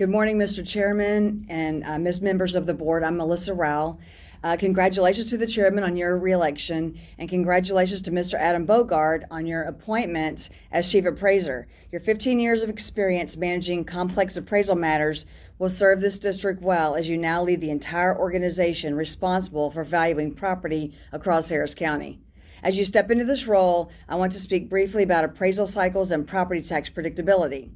Good morning, Mr. Chairman and members of the board. I'm Melissa Rowell. Congratulations to the chairman on your reelection, and congratulations to Mr. Adam Bogard on your appointment as Chief Appraiser. Your 15 years of experience managing complex appraisal matters will serve this district well as you now lead the entire organization responsible for valuing property across Harris County. As you step into this role, I want to speak briefly about appraisal cycles and property tax predictability.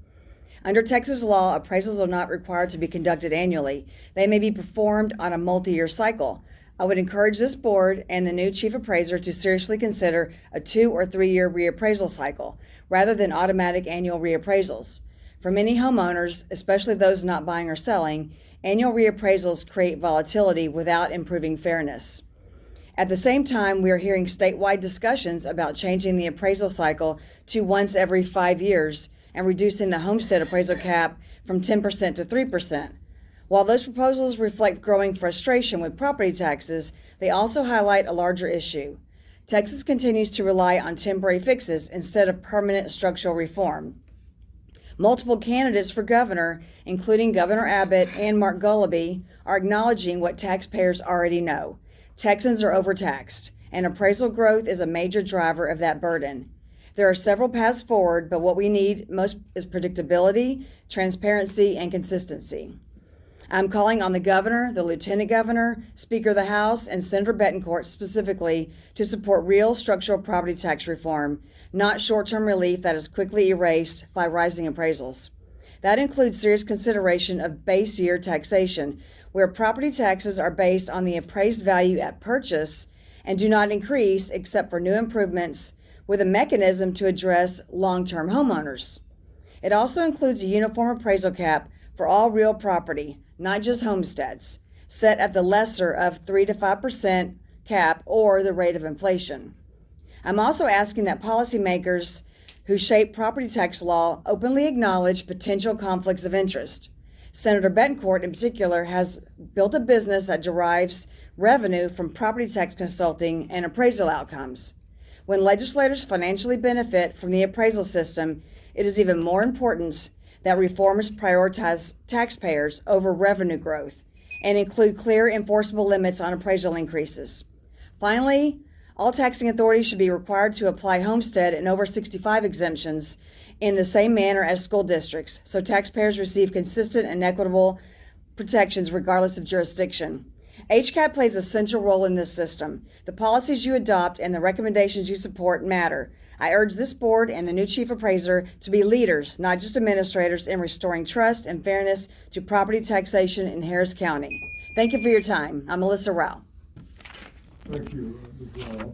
Under Texas law, appraisals are not required to be conducted annually. They may be performed on a multi-year cycle. I would encourage this board and the new chief appraiser to seriously consider a 2 or 3 year reappraisal cycle rather than automatic annual reappraisals. For many homeowners, especially those not buying or selling, annual reappraisals create volatility without improving fairness. At the same time, we are hearing statewide discussions about changing the appraisal cycle to once every 5 years and reducing the homestead appraisal cap from 10% to 3%. While those proposals reflect growing frustration with property taxes, they also highlight a larger issue. Texas continues to rely on temporary fixes instead of permanent structural reform. Multiple candidates for governor, including Governor Abbott and Mark Goloby, are acknowledging what taxpayers already know. Texans are overtaxed, and appraisal growth is a major driver of that burden. There are several paths forward, but what we need most is predictability, transparency, and consistency. I'm calling on the governor, the lieutenant governor, Speaker of the House, and Senator Betancourt specifically to support real structural property tax reform, not short-term relief that is quickly erased by rising appraisals. That includes serious consideration of base year taxation, where property taxes are based on the appraised value at purchase and do not increase except for new improvements, with a mechanism to address long-term homeowners. It also includes a uniform appraisal cap for all real property, not just homesteads, set at the lesser of 3 to 5% cap or the rate of inflation. I'm also asking that policymakers who shape property tax law openly acknowledge potential conflicts of interest. Senator Betancourt, in particular, has built a business that derives revenue from property tax consulting and appraisal outcomes. When legislators financially benefit from the appraisal system, it is even more important that reformers prioritize taxpayers over revenue growth and include clear enforceable limits on appraisal increases. Finally, all taxing authorities should be required to apply homestead and over 65 exemptions in the same manner as school districts, so taxpayers receive consistent and equitable protections regardless of jurisdiction. HCAD plays a central role in this system. The policies you adopt and the recommendations you support matter. I urge this board and the new chief appraiser to be leaders, not just administrators, in restoring trust and fairness to property taxation in Harris County. Thank you for your time. I'm Melissa Rowell. Thank you, Ms. Rowell.